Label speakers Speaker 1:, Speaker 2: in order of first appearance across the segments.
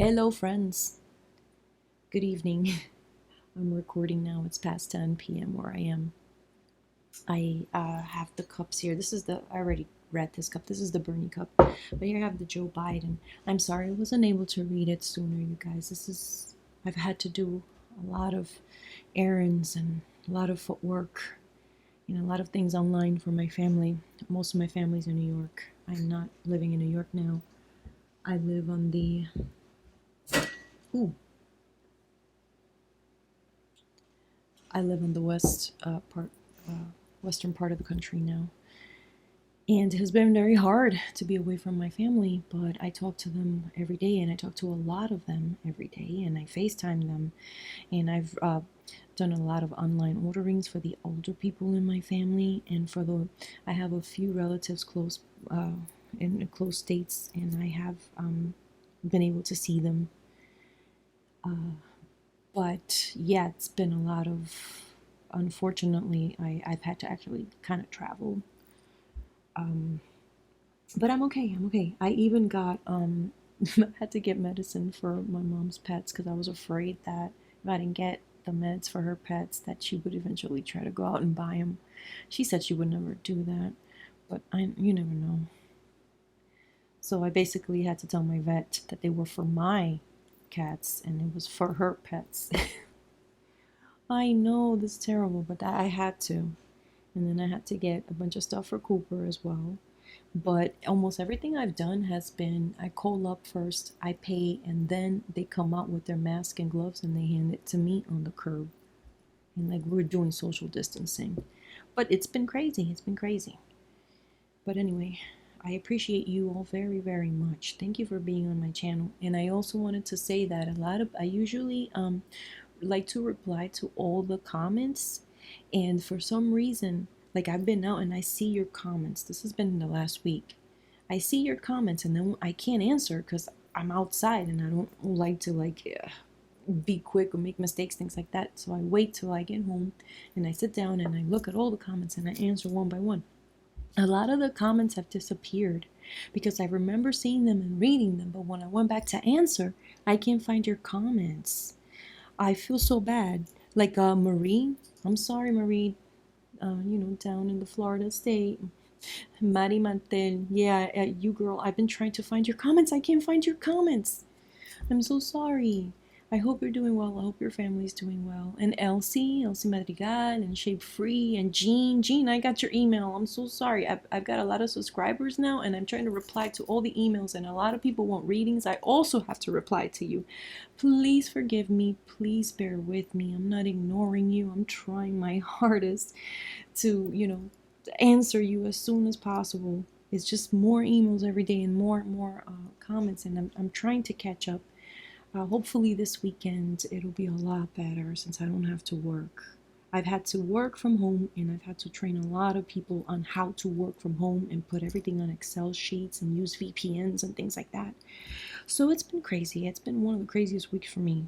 Speaker 1: Hello, friends. Good evening. I'm recording now. It's past 10 p.m. where I am. I have the cups here. I already read this cup. This is the Bernie cup. But here I have the Joe Biden. I'm sorry I wasn't able to read it sooner, you guys. I've had to do a lot of errands and a lot of footwork and a lot of things online for my family. Most of my family's in New York. I'm not living in New York now. I live on the, ooh, I live on the western part of the country now. And it has been very hard to be away from my family, but I talk to them every day, and I talk to a lot of them every day, and I FaceTime them, and I've done a lot of online orderings for the older people in my family, and I have a few relatives close in close states, and I have been able to see them. But yeah, it's been a lot of. Unfortunately, I've had to actually kind of travel. But I'm okay. I'm okay. I even got had to get medicine for my mom's pets because I was afraid that if I didn't get the meds for her pets, that she would eventually try to go out and buy them. She said she would never do that, but you never know. So I basically had to tell my vet that they were for my cats and it was for her pets. I know this is terrible, but I had to. And then I had to get a bunch of stuff for Cooper as well. But almost everything I've done has been I call up first, I pay, and then they come out with their mask and gloves and they hand it to me on the curb. And like we're doing social distancing. But it's been crazy. It's been crazy. But anyway, I appreciate you all very, very much. Thank you for being on my channel. And I also wanted to say that I usually like to reply to all the comments, and for some reason, like I've been out and I see your comments. This has been in the last week. I see your comments and then I can't answer because I'm outside and I don't like to be quick or make mistakes, things like that. So I wait till I get home and I sit down and I look at all the comments and I answer one by one. A lot of the comments have disappeared because I remember seeing them and reading them, but when I went back to answer, I can't find your comments. I feel so bad. Like Marie, I'm sorry, Marie. Down in the Florida state. Mari Mantel, yeah, you girl. I've been trying to find your comments. I can't find your comments. I'm so sorry. I hope you're doing well. I hope your family's doing well. And Elsie Madrigal, and Shape Free, and Jean, I got your email. I'm so sorry. I've got a lot of subscribers now, and I'm trying to reply to all the emails, and a lot of people want readings. I also have to reply to you. Please forgive me. Please bear with me. I'm not ignoring you. I'm trying my hardest to, answer you as soon as possible. It's just more emails every day and more comments, and I'm trying to catch up. Hopefully this weekend it'll be a lot better since I don't have to work. I've had to work from home and I've had to train a lot of people on how to work from home and put everything on Excel sheets and use VPNs and things like that. So it's been crazy. It's been one of the craziest weeks for me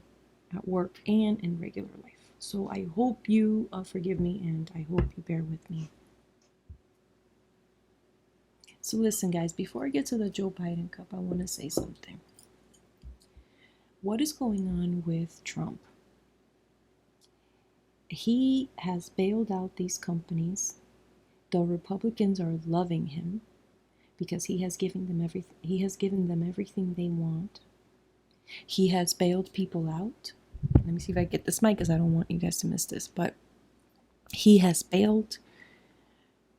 Speaker 1: at work and in regular life. So I hope you forgive me and I hope you bear with me. So listen, guys, before I get to the Joe Biden cup, I want to say something. What is going on with Trump? He has bailed out these companies. The Republicans are loving him because he has given them everything. He has given them everything they want. He has bailed people out. Let me see if I get this mic because I don't want you guys to miss this. But he has bailed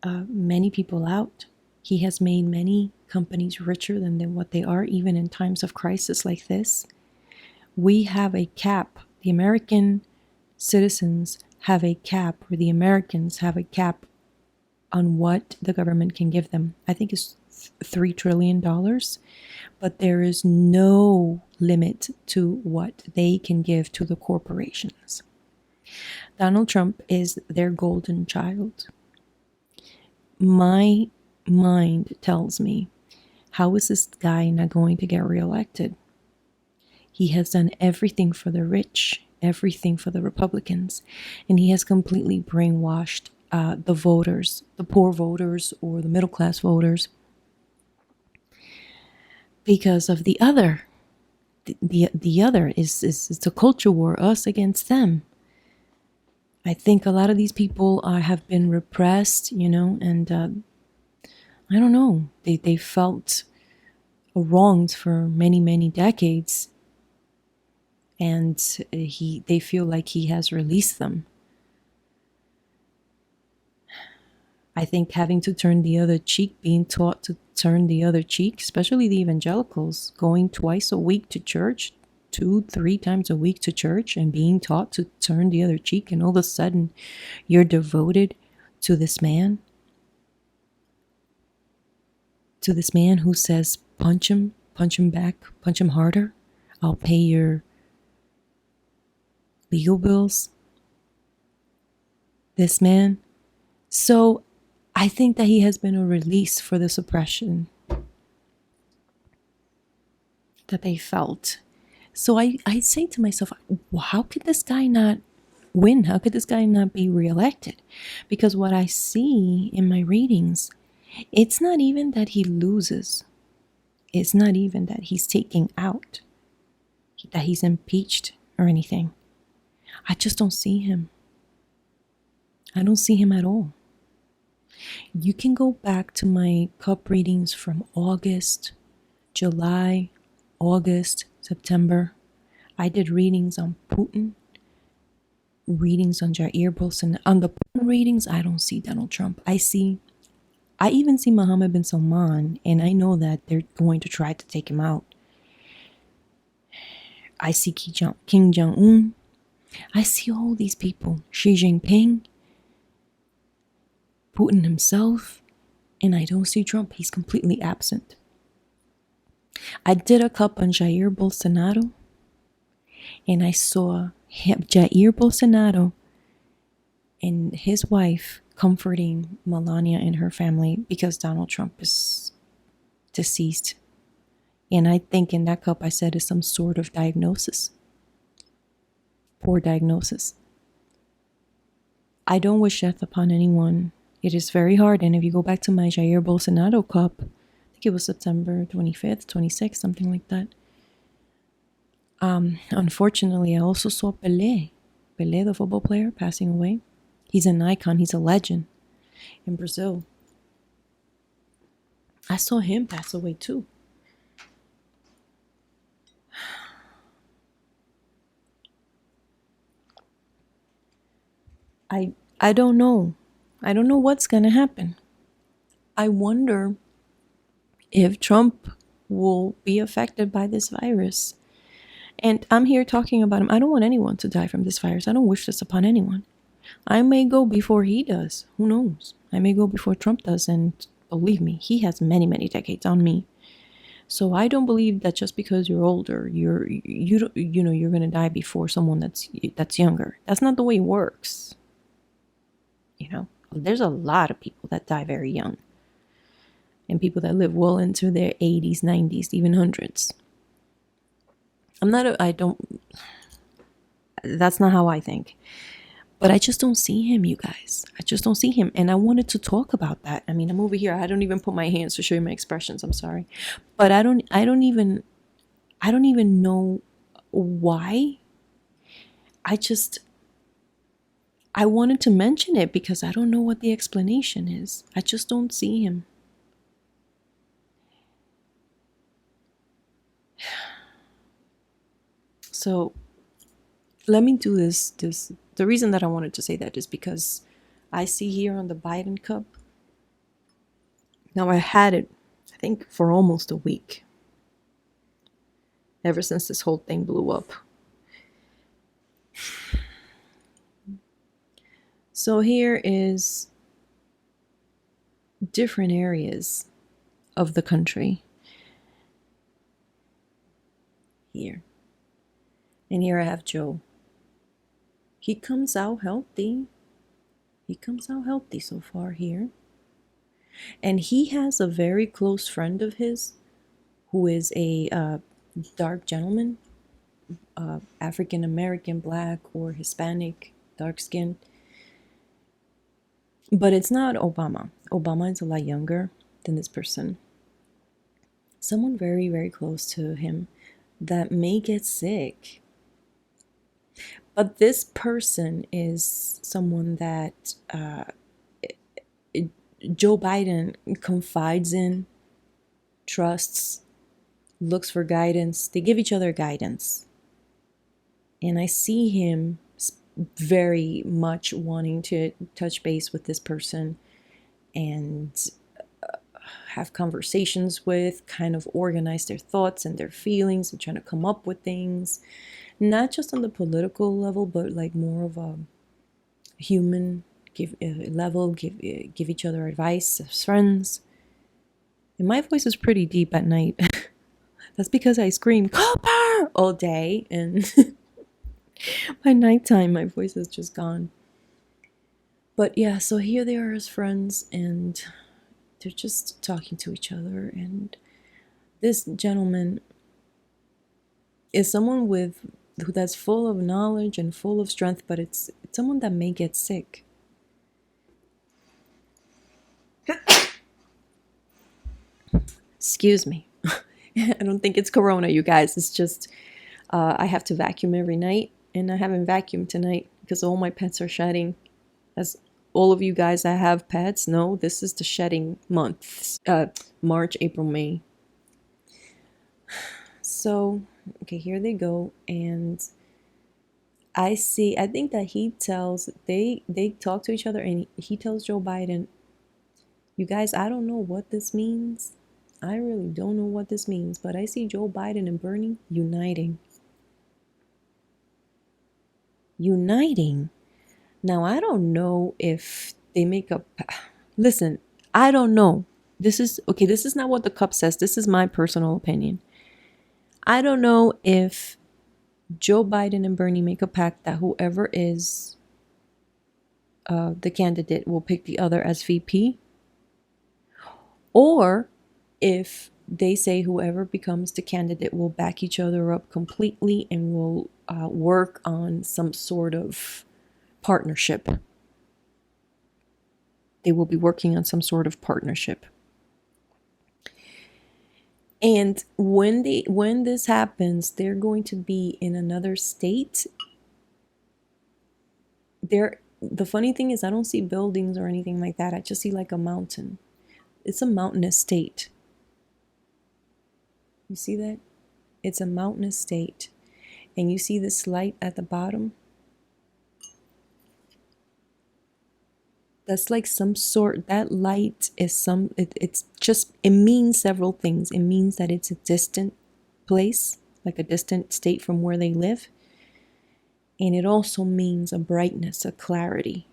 Speaker 1: many people out. He has made many companies richer than what they are, even in times of crisis like this. We have a cap. The American citizens have a cap, or the Americans have a cap on what the government can give them. I think it's $3 trillion, but there is no limit to what they can give to the corporations. Donald Trump is their golden child. My mind tells me, how is this guy not going to get reelected? He has done everything for the rich, everything for the Republicans, and he has completely brainwashed the voters, the poor voters or the middle class voters, because of the other. the other is it's a culture war, us against them. I think a lot of these people have been repressed, and I don't know. They felt wronged for many many decades, and they feel like he has released them. I think having to turn the other cheek, being taught to turn the other cheek, especially the evangelicals, going twice a week to church, 2, 3 times a week to church, and being taught to turn the other cheek, and all of a sudden you're devoted to this man, who says, punch him back, punch him harder. I'll pay your legal bills. This man. So I think that he has been a release for the suppression that they felt. So I say to myself, how could this guy not win? How could this guy not be reelected? Because what I see in my readings, it's not even that he loses. It's not even that he's taking out, that he's impeached or anything. I just don't see him. I don't see him at all. You can go back to my cup readings from August, July, August, September. I did readings on Putin, readings on Jair Bolsonaro. On the Putin readings, I don't see Donald Trump. I even see Mohammed bin Salman, and I know that they're going to try to take him out. I see Kim Jong-un. I see all these people. Xi Jinping, Putin himself, and I don't see Trump. He's completely absent. I did a cup on Jair Bolsonaro, and I saw Jair Bolsonaro and his wife comforting Melania and her family because Donald Trump is deceased. And I think in that cup I said it's some sort of diagnosis. Poor diagnosis. I don't wish death upon anyone. It is very hard. And if you go back to my Jair Bolsonaro cup, I think it was September 25th, 26th, something like that. Unfortunately, I also saw Pelé, the football player, passing away. He's an icon. He's a legend in Brazil. I saw him pass away too. I don't know. I don't know what's going to happen. I wonder if Trump will be affected by this virus. And I'm here talking about him. I don't want anyone to die from this virus. I don't wish this upon anyone. I may go before he does. Who knows? I may go before Trump does. And believe me, he has many, many decades on me. So I don't believe that just because you're older, you're going to die before someone that's younger. That's not the way it works. There's a lot of people that die very young, and people that live well into their 80s, 90s, even hundreds. That's not how I think. But I just don't see him, you guys. I just don't see him. And I wanted to talk about that. I mean, I'm over here. I don't even put my hands to show you my expressions. I'm sorry. But I don't even know why. I wanted to mention it because I don't know what the explanation is. I just don't see him. So let me do this. The reason that I wanted to say that is because I see here on the Biden cup. Now I had it, I think, for almost a week. Ever since this whole thing blew up. So here is different areas of the country. Here. And here I have Joe. He comes out healthy. He comes out healthy so far here. And he has a very close friend of his who is a dark gentleman, African American, black, or Hispanic, dark skinned. But it's not Obama. Obama is a lot younger than this person. Someone very, very close to him. that may get sick. But this person is someone that Joe Biden confides in, trusts, looks for guidance. They give each other guidance. And I see him very much wanting to touch base with this person and have conversations with, kind of organize their thoughts and their feelings and trying to come up with things, not just on the political level, but like more of a human level, give each other advice as friends. And my voice is pretty deep at night. That's because I scream "Copper" all day, and by nighttime my voice is just gone. But yeah, so here they are as friends, and they're just talking to each other. And this gentleman is someone that's full of knowledge and full of strength, but it's someone that may get sick. Excuse me. I don't think it's corona, you guys. It's just I have to vacuum every night, and I haven't vacuumed tonight because all my pets are shedding. As all of you guys that have pets know, this is the shedding months. March, April, May. So, okay, here they go, and I think that they talk to each other, and he tells Joe Biden, "You guys, I don't know what this means. I really don't know what this means, but I see Joe Biden and Bernie uniting." Uniting. Now, I don't know if they make a. Listen, I don't know. This is okay. This is not what the cup says. This is my personal opinion. I don't know if Joe Biden and Bernie make a pact that whoever is the candidate will pick the other as VP, or if they say whoever becomes the candidate will back each other up completely and will work on some sort of partnership. They will be working on some sort of partnership. And when this happens, they're going to be in another state. The funny thing is I don't see buildings or anything like that. I just see like a mountain. It's a mountainous state. You see that? It's a mountainous state. And you see this light at the bottom? That's like some sort, that light is it means several things. It means that it's a distant place, like a distant state from where they live. And it also means a brightness, a clarity.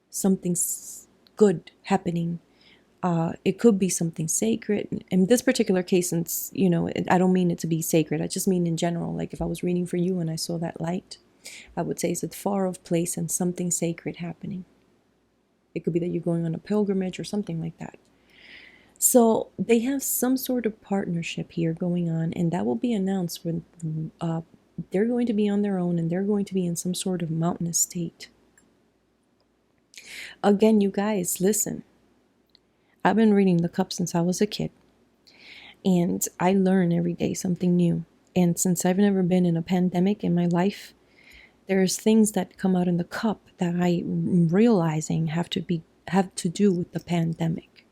Speaker 1: Something's good happening. It could be something sacred. In this particular case, since, I don't mean it to be sacred. I just mean in general, like if I was reading for you and I saw that light, I would say it's a far off place and something sacred happening. It could be that you're going on a pilgrimage or something like that. So they have some sort of partnership here going on, and that will be announced when they're going to be on their own and they're going to be in some sort of mountainous state. Again, you guys, listen. I've been reading the cup since I was a kid, and I learn every day something new. And since I've never been in a pandemic in my life, there's things that come out in the cup that I'm realizing have to do with the pandemic.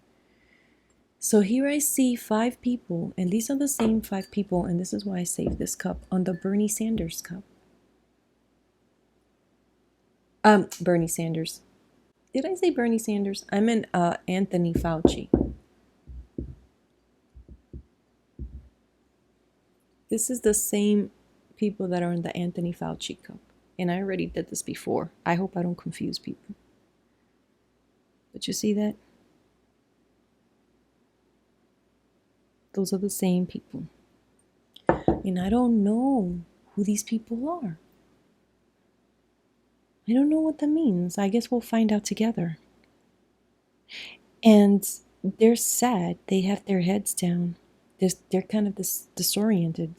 Speaker 1: So here I see 5 people, and these are the same 5 people, and this is why I saved this cup on the Bernie Sanders cup. Bernie Sanders. Did I say Bernie Sanders? I meant Anthony Fauci. This is the same people that are in the Anthony Fauci cup. And I already did this before. I hope I don't confuse people. But you see that? Those are the same people. And I don't know who these people are. I don't know what that means. I guess we'll find out together. And they're sad. They have their heads down. They're kind of disoriented.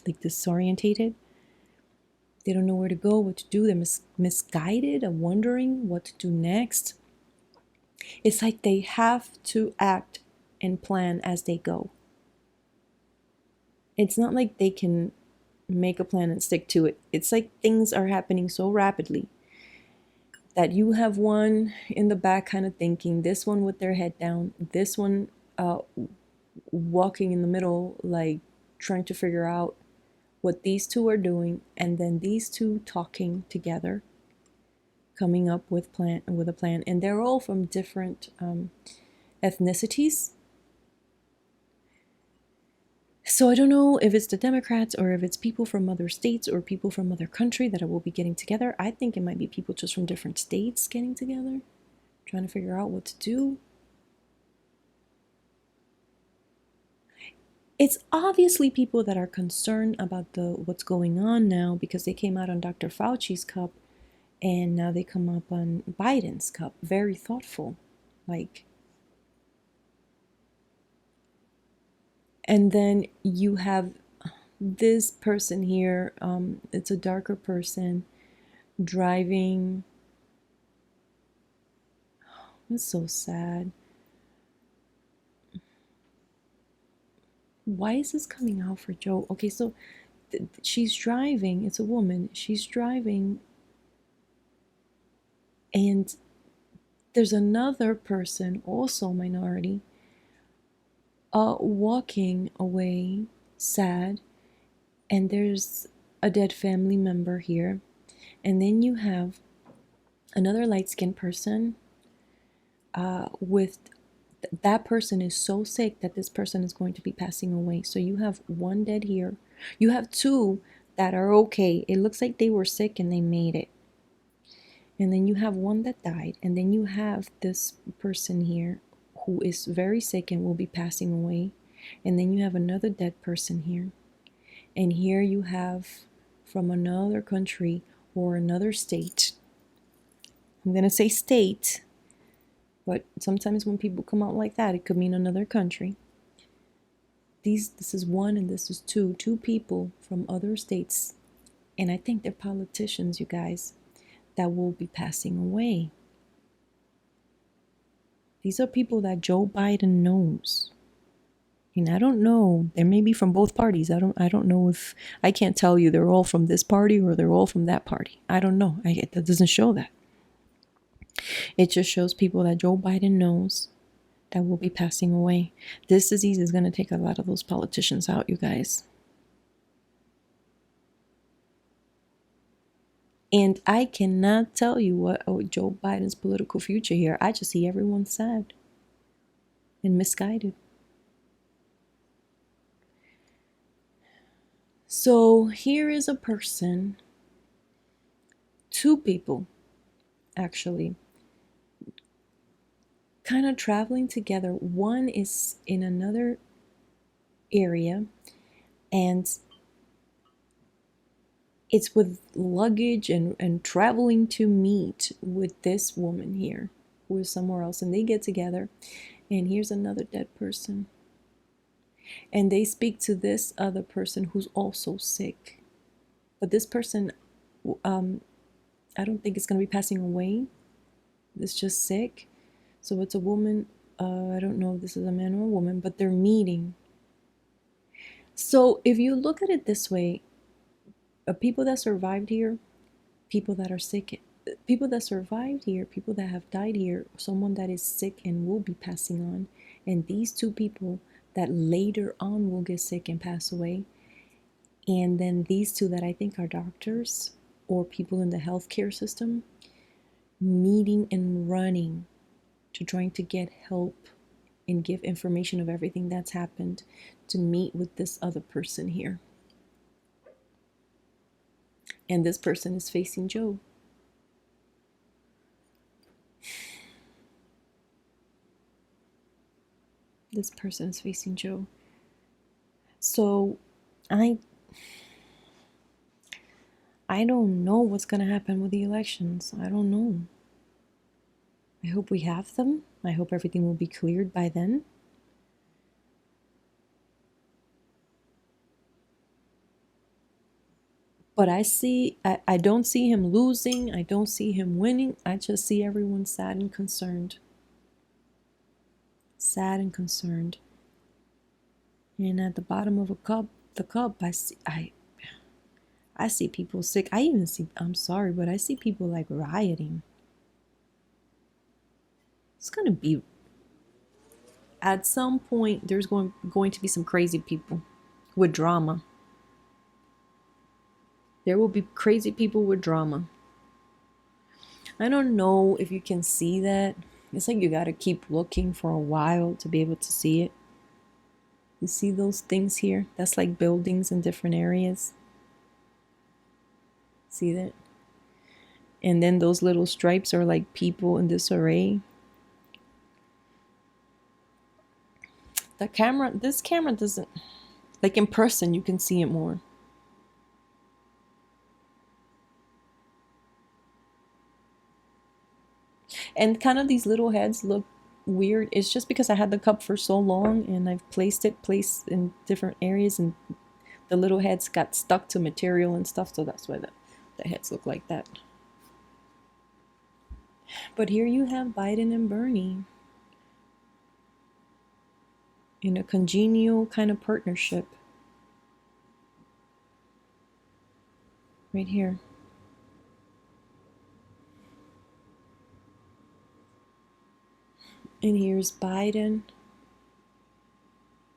Speaker 1: They don't know where to go, what to do. They're misguided and wondering what to do next. It's like they have to act and plan as they go. It's not like they can make a plan and stick to it. It's like things are happening so rapidly that you have one in the back kind of thinking, this one with their head down, this one uh, walking in the middle, like trying to figure out what these two are doing, and then these two talking together, coming up with a plan, and they're all from different ethnicities. So I don't know if it's the Democrats or if it's people from other states or people from other country that will be getting together. I think it might be people just from different states getting together, trying to figure out what to do. It's obviously people that are concerned about the what's going on now because they came out on Dr. Fauci's cup and now they come up on Biden's cup. Very thoughtful. Like, and then you have this person here, it's a darker person driving. It's so sad. Why is this coming out for Joe? Okay, so she's driving, it's a woman, she's driving, and there's another person, also minority, walking away sad, and there's a dead family member here. And then you have another light-skinned person with that person is so sick that this person is going to be passing away. So you have one dead here. You have two that are okay. It looks like they were sick and they made it. And then you have one that died. And then you have this person here who is very sick and will be passing away. And then you have another dead person here. And here you have from another country or another state. I'm going to say state, but sometimes when people come out like that, it could mean another country. This is one and this is two people from other states. And I think they're politicians, you guys, that will be passing away. These are people that Joe Biden knows. And I don't know, they may be from both parties. I don't know if I can't tell you they're all from this party or they're all from that party. I don't know. That doesn't show that. It just shows people that Joe Biden knows that will be passing away. This disease is going to take a lot of those politicians out, you guys. And I cannot tell you what Joe Biden's political future here. I just see everyone sad and misguided. So here is a person, two people actually, kind of traveling together. One is in another area and it's with luggage and traveling to meet with this woman here who is somewhere else, and they get together and here's another dead person and they speak to this other person who's also sick, but this person I don't think it's going to be passing away. It's just sick. So it's a woman. I don't know if this is a man or a woman, but they're meeting. So if you look at it this way, people that survived here, people that are sick, people that survived here, people that have died here, someone that is sick and will be passing on, and these two people that later on will get sick and pass away, and then these two that I think are doctors or people in the healthcare system meeting and running to trying to get help and give information of everything that's happened to meet with this other person here. And this person is facing Joe. This person is facing Joe. So I don't know what's going to happen with the elections. I don't know. I hope we have them. I hope everything will be cleared by then. But I don't see him losing. I don't see him winning. I just see everyone sad and concerned. Sad and concerned. And at the bottom of a cup, The cup, I see people sick. I even see, I'm sorry, but I see people like rioting. It's gonna be, at some point there's going to be some crazy people with drama. There will be crazy people with drama. I don't know if you can see that. It's like you gotta keep looking for a while to be able to see it. You see those things here? That's like buildings in different areas. See that? And then those little stripes are like people in disarray. This camera doesn't, like in person, you can see it more. And kind of these little heads look weird. It's just because I had the cup for so long and I've placed in different areas, and the little heads got stuck to material and stuff, so that's why the heads look like that. But here you have Biden and Bernie in a congenial kind of partnership. Right here. And here's Biden.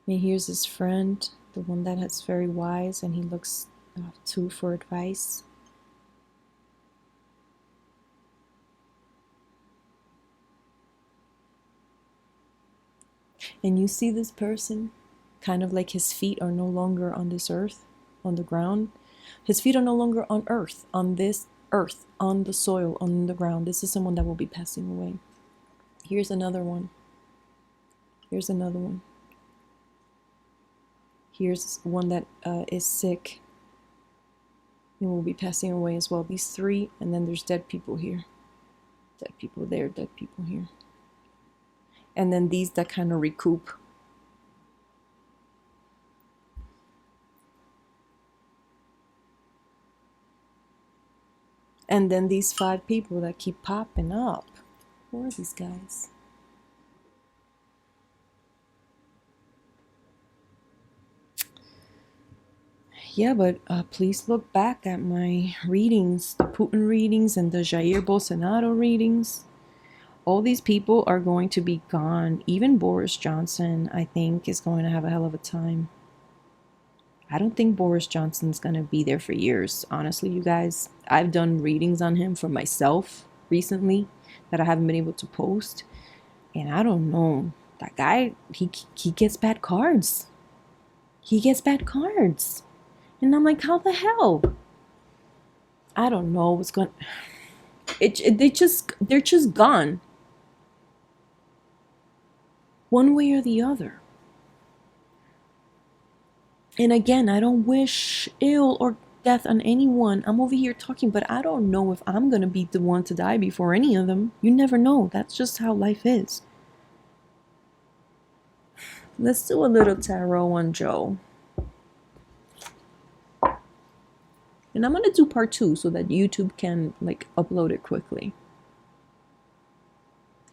Speaker 1: And here's his friend, the one that is very wise, and he looks to for advice. And you see this person, kind of like his feet are no longer on this earth, on the ground. His feet are no longer on earth, on this earth, on the soil, on the ground. This is someone that will be passing away. Here's another one. Here's another one. Here's one that is sick and will be passing away as well. These three, and then there's dead people here. Dead people there, dead people here. And then these that kind of recoup. And then these 5 people that keep popping up. Who are these guys? Yeah, but please look back at my readings, the Putin readings and the Jair Bolsonaro readings. All these people are going to be gone. Even Boris Johnson, I think, is going to have a hell of a time. I don't think Boris Johnson's going to be there for years. Honestly, you guys, I've done readings on him for myself recently that I haven't been able to post. And I don't know. That guy, he gets bad cards. He gets bad cards. And I'm like, how the hell? I don't know what's going. They're just gone. One way or the other. And again, I don't wish ill or death on anyone. I'm over here talking, but I don't know if I'm gonna be the one to die before any of them. You never know. That's just how life is. Let's do a little tarot on Joe. And I'm gonna do part 2 so that YouTube can like upload it quickly.